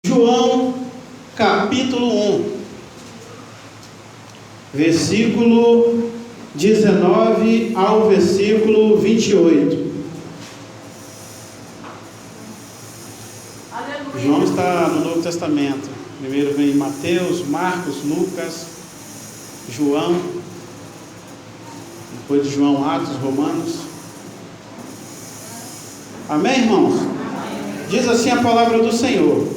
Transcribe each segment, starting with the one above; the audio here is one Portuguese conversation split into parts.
João capítulo 1, versículo 19 ao versículo 28. Aleluia. João está no Novo Testamento. Primeiro vem Mateus, Marcos, Lucas, João, depois de João, Atos, Romanos. Amém, irmãos? Diz assim a palavra do Senhor: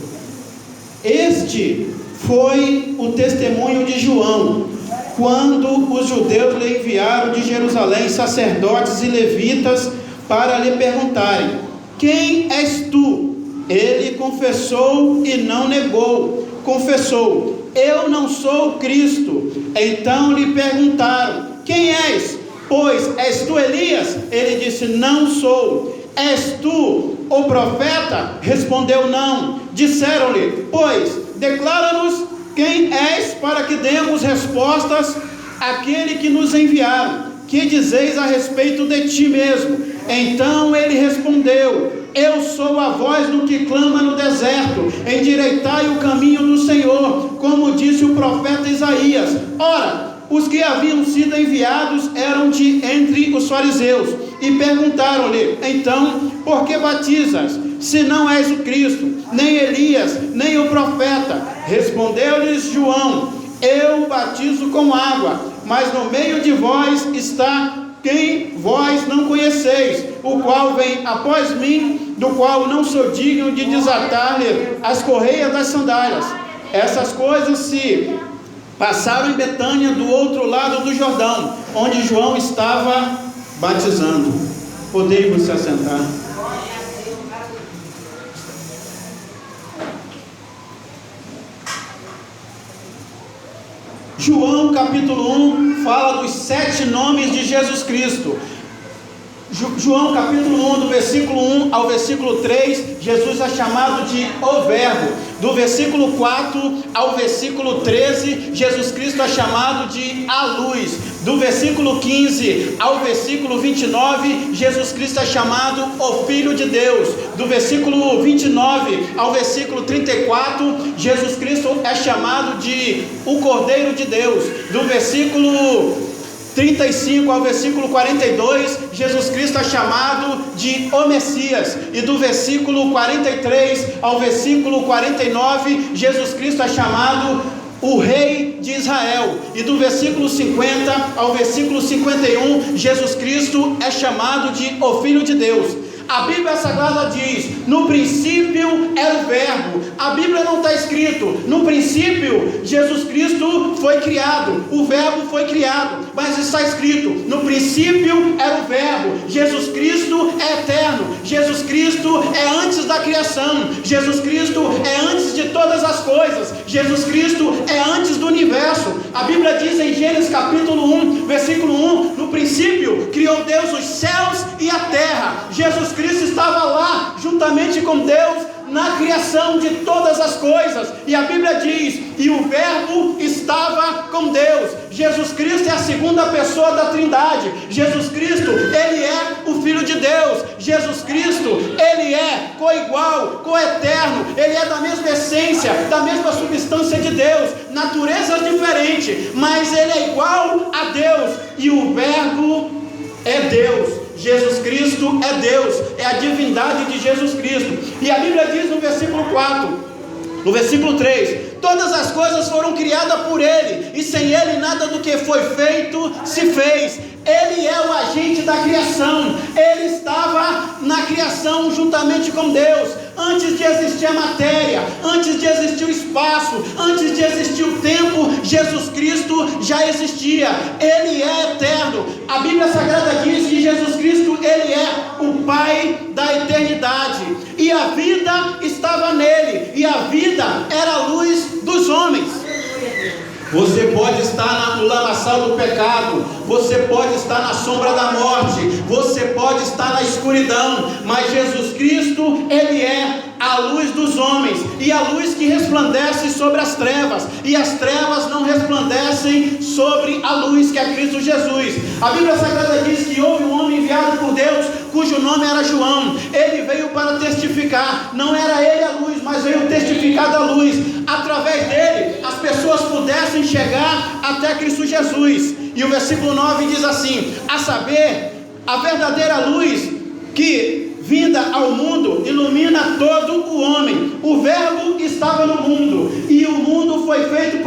Este foi o testemunho de João, quando os judeus lhe enviaram de Jerusalém sacerdotes e levitas para lhe perguntarem: Quem és tu? Ele confessou e não negou. Confessou: Eu não sou o Cristo. Então lhe perguntaram: Quem és? Pois és tu Elias? Ele disse: Não sou. És tu o profeta? Respondeu: Não. Disseram-lhe: Pois declara-nos quem és, para que demos respostas àquele que nos enviaram. Que dizeis a respeito de ti mesmo? Então ele respondeu: Eu sou a voz do que clama no deserto, endireitai o caminho do Senhor, como disse o profeta Isaías. Ora, os que haviam sido enviados eram de entre os fariseus, e perguntaram-lhe: Então, por que batizas, se não és o Cristo, nem Elias, nem o profeta? Respondeu-lhes João: Eu batizo com água, mas no meio de vós está quem vós não conheceis, o qual vem após mim, do qual não sou digno de desatar-lhe as correias das sandálias. Essas coisas se passaram em Betânia, do outro lado do Jordão, onde João estava batizando. Podem se assentar. João capítulo 1 fala dos 7 nomes de Jesus Cristo. João capítulo 1, do versículo 1 ao versículo 3, Jesus é chamado de o Verbo. Do versículo 4 ao versículo 13, Jesus Cristo é chamado de a Luz. Do versículo 15 ao versículo 29, Jesus Cristo é chamado o Filho de Deus. Do versículo 29 ao versículo 34, Jesus Cristo é chamado de o Cordeiro de Deus. Do versículo 35 ao versículo 42, Jesus Cristo é chamado de o Messias. E do versículo 43 ao versículo 49, Jesus Cristo é chamado o Rei de Israel. E do versículo 50 ao versículo 51, Jesus Cristo é chamado de o Filho de Deus. A Bíblia Sagrada diz: no princípio era o Verbo. A Bíblia não está escrito: no princípio Jesus Cristo foi criado, o Verbo foi criado, mas está escrito: no princípio era o Verbo. Jesus Cristo é eterno, Jesus Cristo é antes da criação, Jesus Cristo é antes de todas as coisas, Jesus Cristo é antes do universo. A Bíblia diz em Gênesis capítulo 1, versículo 1: no princípio criou Deus os céus e a terra. Jesus Cristo estava lá juntamente com Deus na criação de todas as coisas. E a Bíblia diz: e o Verbo estava com Deus. Jesus Cristo é a segunda pessoa da Trindade. Jesus Cristo, Ele é o Filho de Deus. Jesus Cristo, Ele é coigual, coeterno. Ele é da mesma essência, da mesma substância de Deus, natureza diferente, mas Ele é igual a Deus. E o Verbo é Deus. Jesus Cristo é Deus, é a divindade de Jesus Cristo. E a Bíblia diz no versículo 4, no versículo 3: todas as coisas foram criadas por Ele, e sem Ele nada do que foi feito se fez. Ele é o agente da criação. Ele estava na criação juntamente com Deus. Antes de existir a matéria, antes de existir o espaço, antes de existir o tempo, Jesus Cristo já existia. Ele é eterno. A Bíblia Sagrada diz que Jesus Cristo, Ele é o Pai da eternidade. E a vida estava nele. E a vida era a luz dos homens. Você pode estar no lamaçal do pecado, você pode estar na sombra da morte, você pode estar na escuridão, mas Jesus Cristo, Ele é a luz dos homens, e a luz que resplandece sobre as trevas, e as trevas não resplandecem sobre a luz que é Cristo Jesus. A Bíblia Sagrada diz que houve um homem enviado por Deus, cujo nome era João. Ele veio para testificar, não era ele a luz, mas veio testificar da luz. Através dele, as pessoas pudessem chegar até Cristo Jesus. E o versículo 9 diz assim: a saber, a verdadeira luz que vinda ao mundo ilumina todo o homem. O verbo estava no mundo, e o mundo foi feito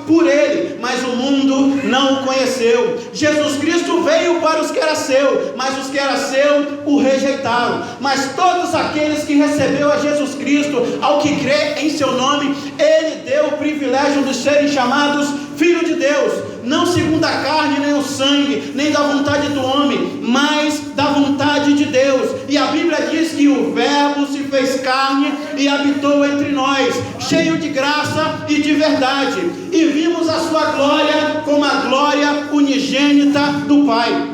por ele, mas o mundo não o conheceu. Jesus Cristo veio para os que era seu, mas os que era seu o rejeitaram. Mas todos aqueles que recebeu a Jesus Cristo, ao que crê em seu nome, ele deu o privilégio de serem chamados filho de Deus, não segundo a carne, nem o sangue, nem da vontade do homem, mas da vontade de Deus. E a Bíblia diz que o verbo se fez carne e habitou entre nós, cheio de graça e de verdade, e vimos a sua glória como a glória unigênita do Pai.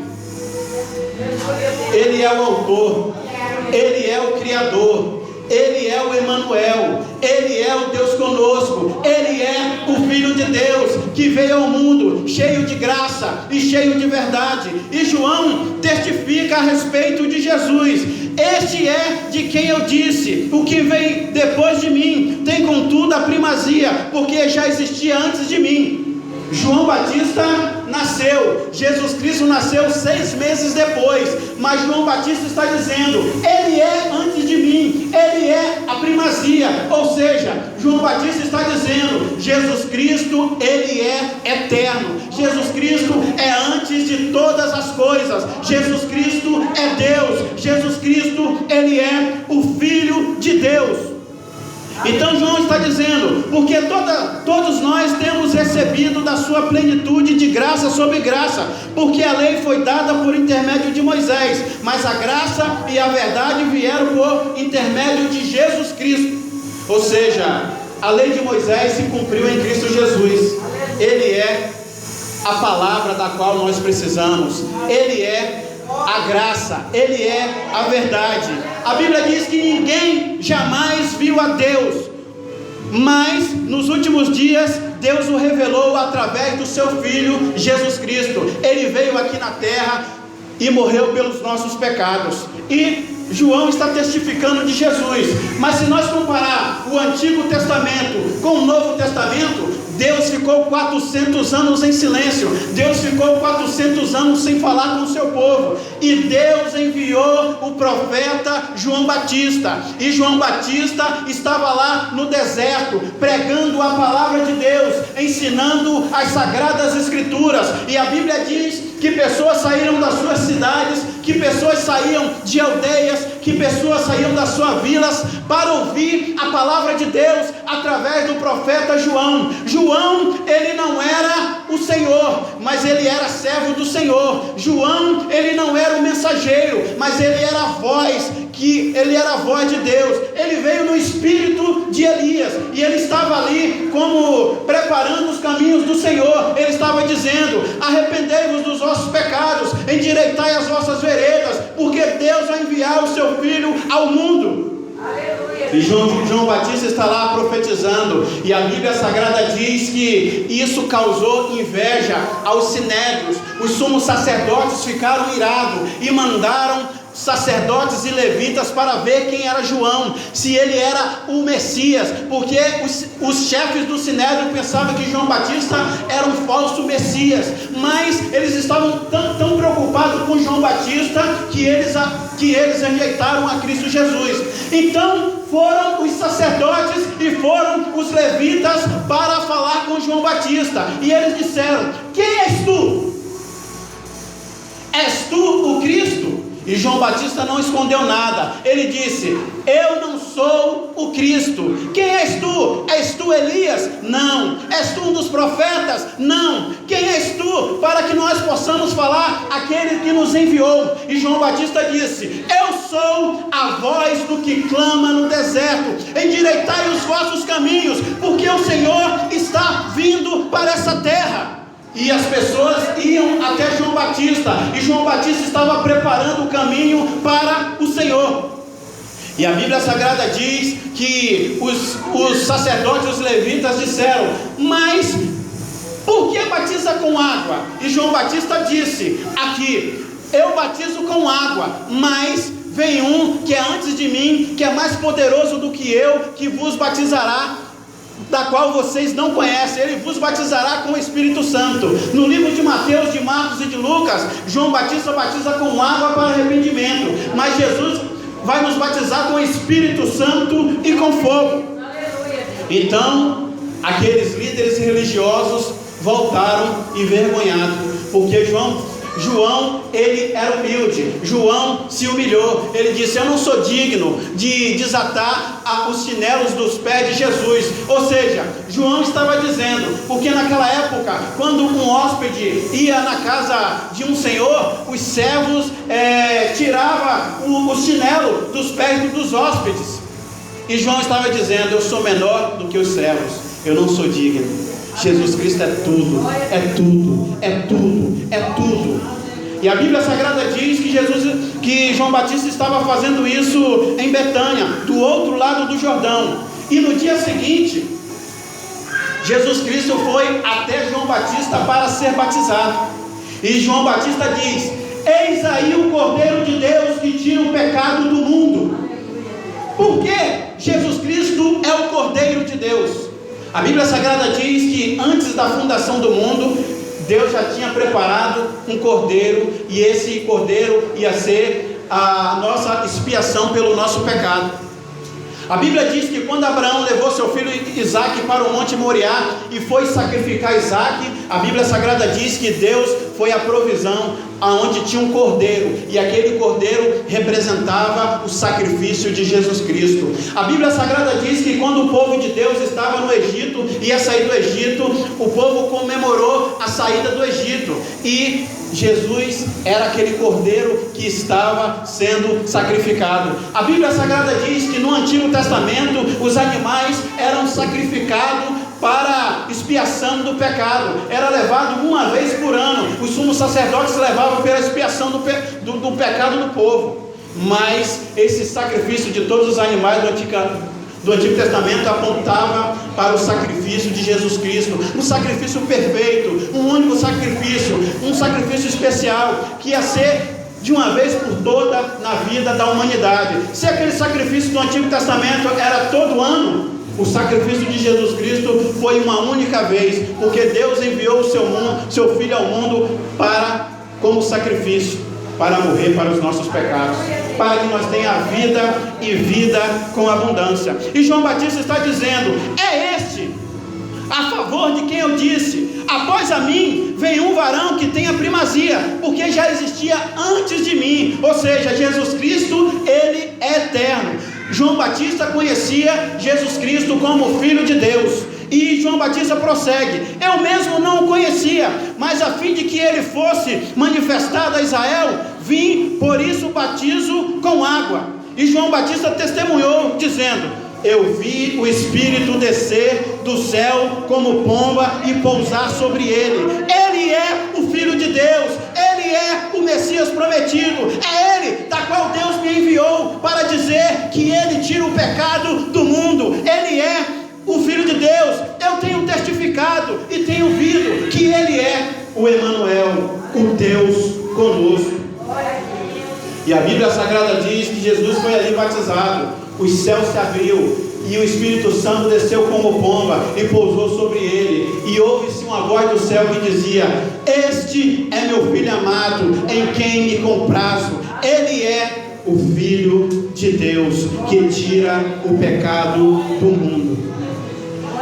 Ele é o autor, ele é o Criador, ele é o Emanuel, ele é o Deus conosco, ele é o Filho de Deus que veio ao mundo cheio de graça e cheio de verdade. E João testifica a respeito de Jesus: este é de quem eu disse, o que vem depois de mim tem contudo a primazia, porque já existia antes de mim. João Batista nasceu, Jesus Cristo nasceu 6 meses depois, mas João Batista está dizendo: ele é antes de mim, ele é a primazia. Ou seja, João Batista está dizendo: Jesus Cristo, ele é eterno, Jesus Cristo é antes de todas as coisas, Jesus Cristo é Deus, Jesus Cristo, ele é o Filho de Deus. Então João está dizendo: porque todos nós temos recebido da sua plenitude de graça sobre graça, porque a lei foi dada por intermédio de Moisés, mas a graça e a verdade vieram por intermédio de Jesus Cristo. Ou seja, a lei de Moisés se cumpriu em Cristo Jesus. Ele é a palavra da qual nós precisamos, ele é a graça, ele é a verdade. A Bíblia diz que ninguém jamais viu a Deus, mas nos últimos dias Deus o revelou através do seu Filho Jesus Cristo. Ele veio aqui na terra e morreu pelos nossos pecados. E João está testificando de Jesus. Mas se nós comparar o Antigo Testamento com o Novo Testamento, Deus ficou 400 anos em silêncio, Deus ficou 400 anos sem falar com o seu povo, e Deus enviou o profeta João Batista, e João Batista estava lá no deserto, pregando a palavra de Deus, ensinando as sagradas escrituras. E a Bíblia diz que pessoas saíram das suas cidades, que pessoas saíam de aldeias, que pessoas saíam das suas vilas para ouvir a palavra de Deus através do profeta João. João, ele não era o Senhor, mas ele era servo do Senhor. João, ele não era o mensageiro, mas ele era a voz, ele era a voz de Deus. Ele veio no espírito de Elias, e ele estava ali como preparando os caminhos do Senhor. Ele estava dizendo: arrependei-vos dos vossos pecados, endireitai as vossas veredas, porque Deus vai enviar o seu Filho ao mundo. E João Batista está lá profetizando, e a Bíblia Sagrada diz que isso causou inveja aos sinédrios. Os sumos sacerdotes ficaram irados e mandaram sacerdotes e levitas para ver quem era João, se ele era o Messias, porque os chefes do sinédrio pensavam que João Batista era um falso Messias, mas eles estavam tão preocupados com João Batista que eles rejeitaram a Cristo Jesus. Então foram os sacerdotes e foram os levitas para falar com João Batista, e eles disseram: quem és tu? És tu o Cristo? E João Batista não escondeu nada. Ele disse: eu não sou o Cristo. Quem és tu? És tu Elias? Não. És tu um dos profetas? Não. Quem és tu para que nós possamos falar aquele que nos enviou? E João Batista disse: eu sou a voz do que clama no deserto, endireitai os vossos caminhos, porque o Senhor está vindo para essa terra. E as pessoas iam até João Batista, e João Batista estava preparando o caminho para o Senhor. E a Bíblia Sagrada diz que os sacerdotes e os levitas disseram: mas por que batiza com água? E João Batista disse: aqui, eu batizo com água, mas vem um que é antes de mim, que é mais poderoso do que eu, que vos batizará, da qual vocês não conhecem. Ele vos batizará com o Espírito Santo. No livro de Mateus, de Marcos e de Lucas, João Batista batiza com água para arrependimento, mas Jesus vai nos batizar com o Espírito Santo e com fogo. Então aqueles líderes religiosos voltaram envergonhados, porque João, ele era humilde. João se humilhou. Ele disse: eu não sou digno de desatar os chinelos dos pés de Jesus. Ou seja, João estava dizendo, porque naquela época, quando um hóspede ia na casa de um senhor, os servos tiravam o chinelo dos pés dos hóspedes. E João estava dizendo: eu sou menor do que os servos, eu não sou digno. Jesus Cristo é tudo, é tudo, é tudo, é tudo. E a Bíblia Sagrada diz que João Batista estava fazendo isso em Betânia, do outro lado do Jordão. E no dia seguinte, Jesus Cristo foi até João Batista para ser batizado. E João Batista diz: eis aí o Cordeiro de Deus que tira o pecado do mundo. Por que Jesus Cristo é o Cordeiro de Deus? A Bíblia Sagrada diz que antes da fundação do mundo, Deus já tinha preparado um cordeiro, e esse cordeiro ia ser a nossa expiação pelo nosso pecado. A Bíblia diz que quando Abraão levou seu filho Isaque para o Monte Moriá e foi sacrificar Isaque, a Bíblia Sagrada diz que Deus foi a provisão aonde tinha um cordeiro, e aquele cordeiro representava o sacrifício de Jesus Cristo. A Bíblia Sagrada diz que quando o povo de Deus estava no Egito, ia sair do Egito, o povo comemorou a saída do Egito, e Jesus era aquele cordeiro que estava sendo sacrificado. A Bíblia Sagrada diz que no Antigo Testamento os animais eram sacrificados para expiação do pecado, era levado uma vez por ano. Os sumos sacerdotes levavam pela expiação do pecado do povo. Mas esse sacrifício de todos os animais do Antigo Testamento apontava para o sacrifício de Jesus Cristo, um sacrifício perfeito, um único sacrifício, um sacrifício especial, que ia ser de uma vez por toda na vida da humanidade. Se aquele sacrifício do Antigo Testamento era todo ano, o sacrifício de Jesus Cristo foi uma única vez, porque Deus enviou o seu Filho ao mundo como sacrifício, para morrer para os nossos pecados, para que nós tenhamos vida e vida com abundância. E João Batista está dizendo: é este a favor de quem eu disse: após a mim vem um varão que tem a primazia, porque já existia antes de mim. Ou seja, Jesus Cristo, ele é eterno. João Batista conhecia Jesus Cristo como Filho de Deus. E João Batista prossegue: eu mesmo não o conhecia, mas a fim de que ele fosse manifestado a Israel, vim, por isso batizo com água. E João Batista testemunhou, dizendo: eu vi o Espírito descer do céu como pomba e pousar sobre ele. Ele é o Filho de Deus, ele é o Messias prometido, é ele da qual Deus me enviou para dizer que ele tira o pecado do mundo. Ele é o Filho de Deus. Eu tenho testificado e tenho visto que ele é o Emanuel, o Deus conosco. E a Bíblia Sagrada diz que Jesus foi ali batizado, os céus se abriu e o Espírito Santo desceu como pomba e pousou sobre ele, e ouve-se uma voz do céu que dizia: este é meu Filho amado, em quem me comprazo. Ele é o Filho de Deus, que tira o pecado do mundo.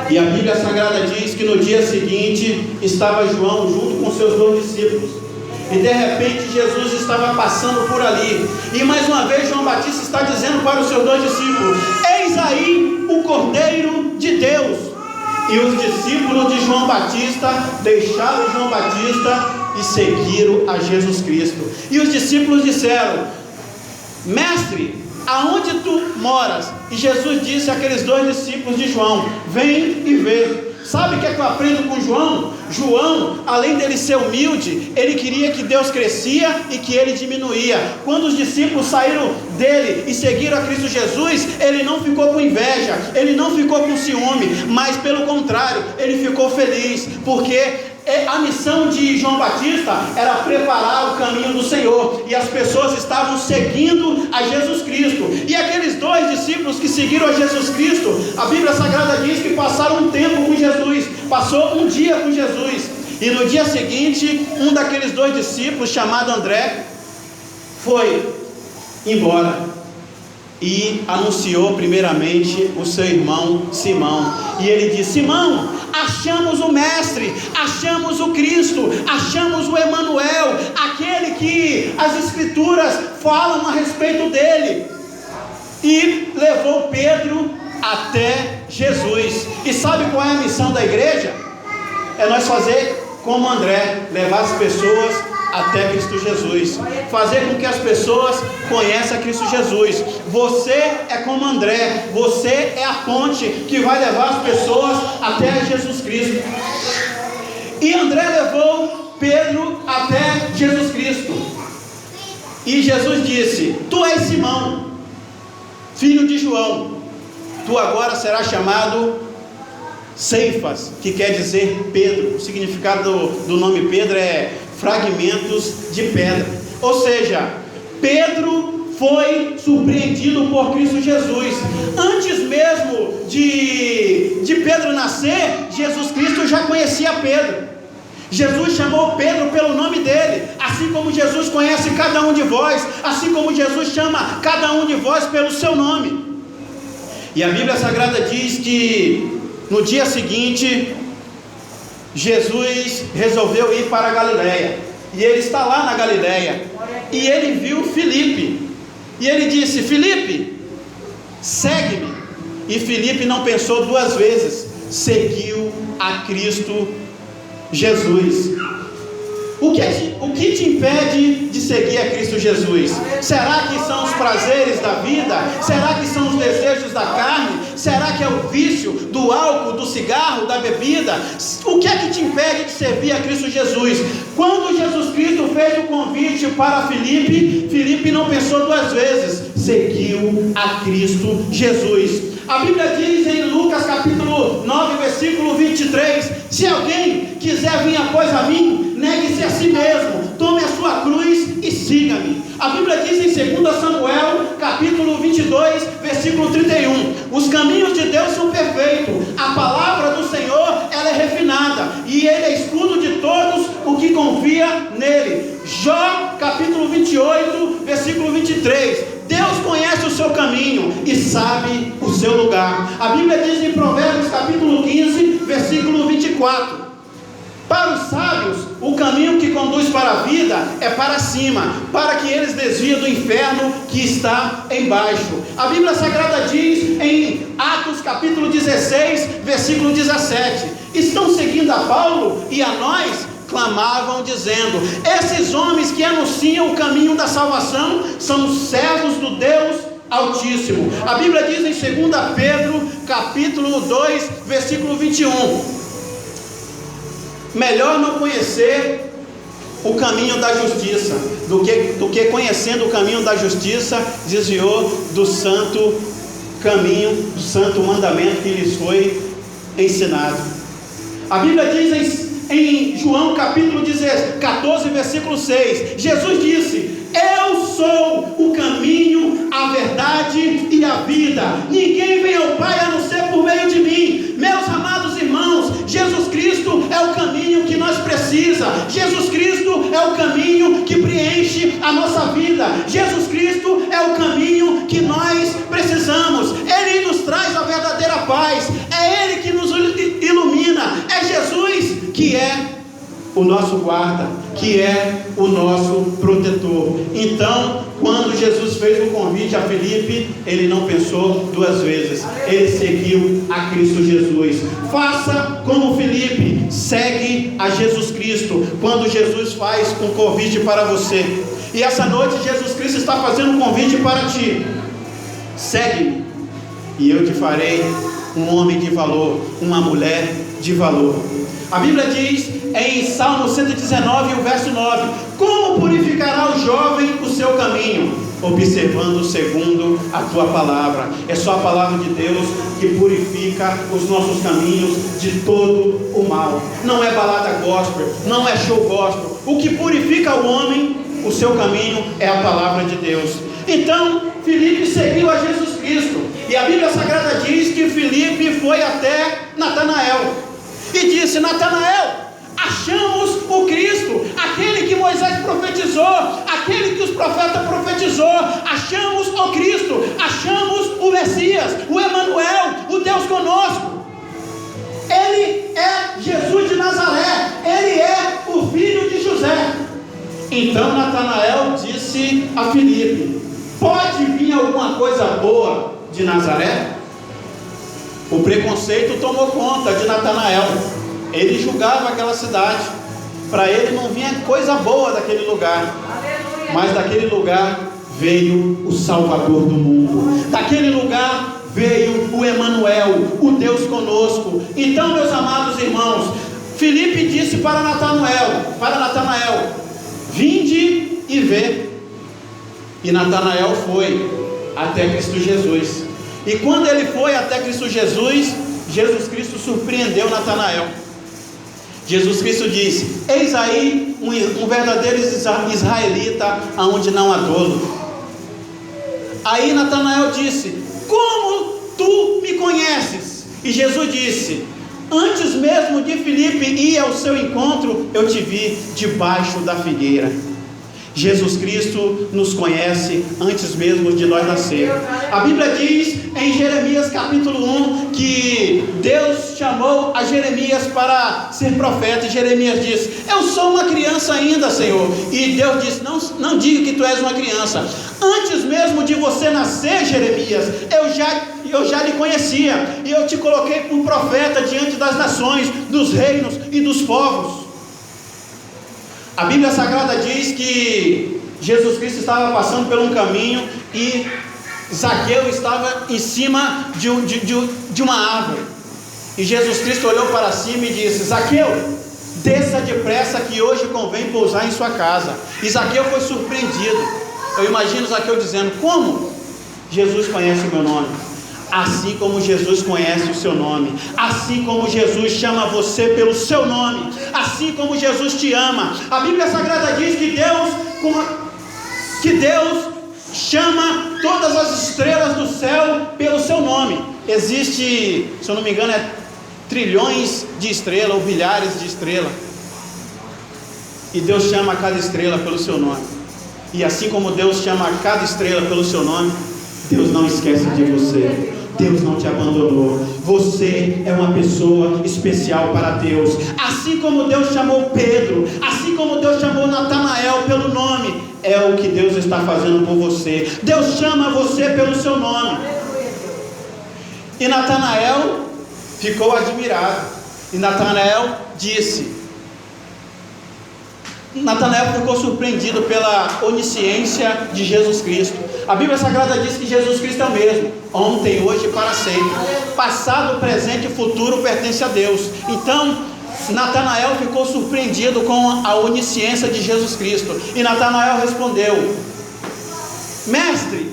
E a Bíblia Sagrada diz que no dia seguinte estava João junto com seus 2 discípulos. E de repente Jesus estava passando por ali. E mais uma vez João Batista está dizendo para os seus 2 discípulos: eis aí o Cordeiro de Deus. E os discípulos de João Batista deixaram João Batista e seguiram a Jesus Cristo. E os discípulos disseram: mestre, aonde tu moras? E Jesus disse àqueles 2 discípulos de João: vem e vê. Sabe o que é que eu aprendo com João? João, além dele ser humilde, ele queria que Deus crescia e que ele diminuía. Quando os discípulos saíram dele e seguiram a Cristo Jesus, ele não ficou com inveja, ele não ficou com ciúme, mas pelo contrário, ele ficou feliz, porque a missão de João Batista era preparar o caminho do Senhor, e as pessoas estavam seguindo a Jesus Cristo. E aqueles 2 discípulos que seguiram a Jesus Cristo, a Bíblia Sagrada diz que passaram um tempo com Jesus, passou um dia com Jesus, e no dia seguinte, um daqueles 2 discípulos, chamado André, foi embora e anunciou primeiramente o seu irmão Simão, e ele disse: Simão, achamos o Mestre, achamos o Cristo, achamos o Emanuel, aquele que as Escrituras falam a respeito dele. E levou Pedro até Jesus. E sabe qual é a missão da igreja? É nós fazer como André, levar as pessoas até Cristo Jesus, fazer com que as pessoas conheçam Cristo Jesus. Você é como André, você é a ponte que vai levar as pessoas até Jesus Cristo. E André levou Pedro até Jesus Cristo, e Jesus disse: Tu és Simão, filho de João, tu agora serás chamado Ceifas, que quer dizer Pedro. O significado do nome Pedro é fragmentos de pedra. Ou seja, Pedro foi surpreendido por Cristo Jesus. Antes mesmo de Pedro nascer, Jesus Cristo já conhecia Pedro. Jesus chamou Pedro pelo nome dele, assim como Jesus conhece cada um de vós, assim como Jesus chama cada um de vós pelo seu nome. E a Bíblia Sagrada diz que no dia seguinte, Jesus resolveu ir para a Galileia, e ele está lá na Galileia, e ele viu Filipe, e ele disse: Filipe, segue-me. E Filipe não pensou 2 vezes, seguiu a Cristo Jesus. O que te impede de seguir a Cristo Jesus? Será que são os prazeres da vida? Será que são os desejos da carne? Será que é o vício do álcool, do cigarro, da bebida? O que é que te impede de servir a Cristo Jesus? Quando Jesus Cristo fez o convite para Filipe, Filipe não pensou 2 vezes, seguiu a Cristo Jesus. A Bíblia diz em Lucas capítulo 9, versículo 23, se alguém quiser vir após a mim, negue-se a si mesmo, tome a sua cruz e siga-me. A Bíblia diz em 2 Samuel capítulo 22, versículo 31, os caminhos de Deus são perfeitos, a palavra do Senhor ela é refinada, e ele é escudo de todos o que confia nele. Jó capítulo 28, versículo 23, Deus conhece o seu caminho e sabe o seu lugar. A Bíblia diz em Provérbios capítulo 15, versículo 24, para os sábios, o caminho que conduz para a vida é para cima, para que eles desviem do inferno que está embaixo. A Bíblia Sagrada diz em Atos capítulo 16, versículo 17, estão seguindo a Paulo e a nós? Clamavam dizendo, esses homens que anunciam o caminho da salvação são os servos do Deus Altíssimo. A Bíblia diz em 2 Pedro capítulo 2, versículo 21, melhor não conhecer o caminho da justiça do que conhecendo o caminho da justiça, desviou do santo caminho, do santo mandamento que lhes foi ensinado. A Bíblia diz em João capítulo 14, versículo 6, Jesus disse, eu sou o caminho, a verdade e a vida, ninguém vem ao Pai a não ser por meio de mim. Meus amados irmãos, Jesus Cristo é o caminho que nós precisamos, Jesus Cristo é o caminho que preenche a nossa vida, Jesus Cristo é o caminho que nós precisamos, Ele nos traz a verdadeira paz, é Ele que nos ilumina, é Jesus que é o nosso guarda, que é o nosso protetor. Então, quando Jesus fez o convite a Filipe, ele não pensou 2 vezes, ele seguiu a Cristo Jesus. Faça como Filipe, segue a Jesus Cristo, quando Jesus faz um convite para você. E essa noite Jesus Cristo está fazendo um convite para ti, segue-me, e eu te farei um homem de valor, uma mulher de valor. A Bíblia diz em Salmo 119, o verso 9, como purificará o jovem o seu caminho? observando segundo a tua palavra. É só a palavra de Deus que purifica os nossos caminhos de todo o mal. Não é balada gospel, não é show gospel. O que purifica o homem, o seu caminho, é a palavra de Deus. Então Filipe seguiu a Jesus Cristo, e a Bíblia Sagrada diz que Filipe foi até Natanael e disse: Natanael, achamos o Cristo, aquele que Moisés profetizou, aquele que os profetas profetizou. Achamos o Cristo, achamos o Messias, o Emanuel, o Deus conosco. Ele é Jesus de Nazaré, ele é o filho de José. Então Natanael disse a Filipe: pode vir alguma coisa boa de Nazaré? O preconceito tomou conta de Natanael. Ele julgava aquela cidade. Para ele não vinha coisa boa daquele lugar. Mas daquele lugar veio o Salvador do mundo. Daquele lugar veio o Emanuel, o Deus conosco. Então, meus amados irmãos, Filipe disse para Natanael: vinde e vê. E Natanael foi até Cristo Jesus. E quando ele foi até Cristo Jesus, Jesus Cristo surpreendeu Natanael. Jesus Cristo disse: eis aí um verdadeiro israelita, aonde não há dolo. Aí Natanael disse: como tu me conheces? E Jesus disse: antes mesmo de Filipe ir ao seu encontro, eu te vi debaixo da figueira. Jesus Cristo nos conhece antes mesmo de nós nascermos. A Bíblia diz em Jeremias capítulo 1 que Deus chamou a Jeremias para ser profeta. E Jeremias disse: eu sou uma criança ainda, Senhor. E Deus disse: não diga que tu és uma criança. Antes mesmo de você nascer, Jeremias, eu já lhe conhecia, e eu te coloquei por profeta diante das nações, dos reinos e dos povos. A Bíblia Sagrada diz que Jesus Cristo estava passando por um caminho e Zaqueu estava em cima de uma árvore. E Jesus Cristo olhou para cima e disse: Zaqueu, desça depressa, que hoje convém pousar em sua casa. E Zaqueu foi surpreendido. Eu imagino Zaqueu dizendo: como? Jesus conhece o meu nome. Assim como Jesus conhece o seu nome, assim como Jesus chama você pelo seu nome, assim como Jesus te ama. A Bíblia Sagrada diz que Deus chama todas as estrelas do céu pelo seu nome. Existe, se eu não me engano, trilhões de estrelas ou bilhares de estrelas, e Deus chama cada estrela pelo seu nome. E assim como Deus chama cada estrela pelo seu nome, Deus não esquece de você. Deus não te abandonou. Você é uma pessoa especial para Deus. Assim como Deus chamou Pedro, assim como Deus chamou Natanael pelo nome, é o que Deus está fazendo por você. Deus chama você pelo seu nome. E Natanael ficou admirado. E Natanael ficou surpreendido pela onisciência de Jesus Cristo. A Bíblia Sagrada diz que Jesus Cristo é o mesmo, ontem, hoje e para sempre. Passado, presente e futuro pertence a Deus. Então Natanael ficou surpreendido com a onisciência de Jesus Cristo. E Natanael respondeu: mestre,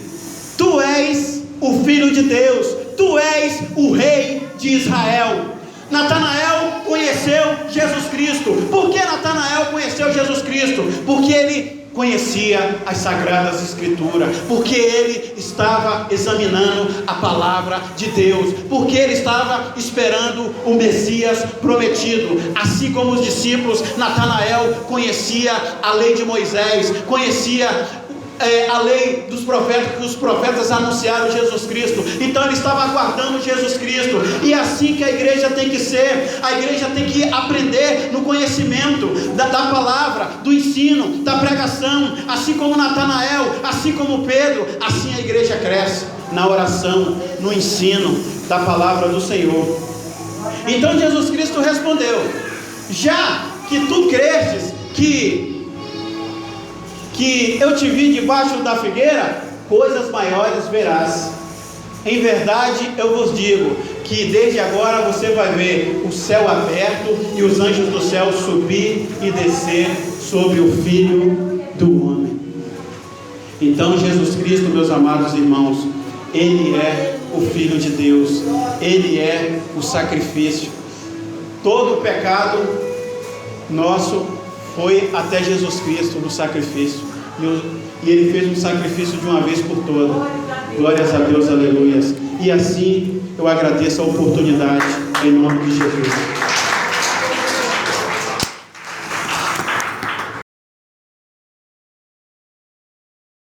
tu és o Filho de Deus, tu és o Rei de Israel. Natanael conheceu Jesus Cristo. Por que Natanael conheceu Jesus Cristo? Porque ele conhecia as Sagradas Escrituras, porque ele estava examinando a palavra de Deus, porque ele estava esperando o Messias prometido. Assim como os discípulos, Natanael conhecia a lei de Moisés, conhecia a lei dos profetas, que os profetas anunciaram Jesus Cristo. Então ele estava aguardando Jesus Cristo. E é assim que a igreja tem que ser. A igreja tem que aprender no conhecimento da palavra, do ensino, da pregação. Assim como Natanael, assim como Pedro, assim a igreja cresce na oração, no ensino da palavra do Senhor. Então Jesus Cristo respondeu: já que tu crestes que eu te vi debaixo da figueira, coisas maiores verás. Em verdade eu vos digo que desde agora você vai ver o céu aberto e os anjos do céu subir e descer sobre o Filho do Homem. Então Jesus Cristo, meus amados irmãos, Ele é o Filho de Deus, Ele é o sacrifício. Todo o pecado nosso foi até Jesus Cristo no sacrifício, e Ele fez um sacrifício de uma vez por todas. Glórias a Deus, aleluias. E assim eu agradeço a oportunidade, em nome de Jesus.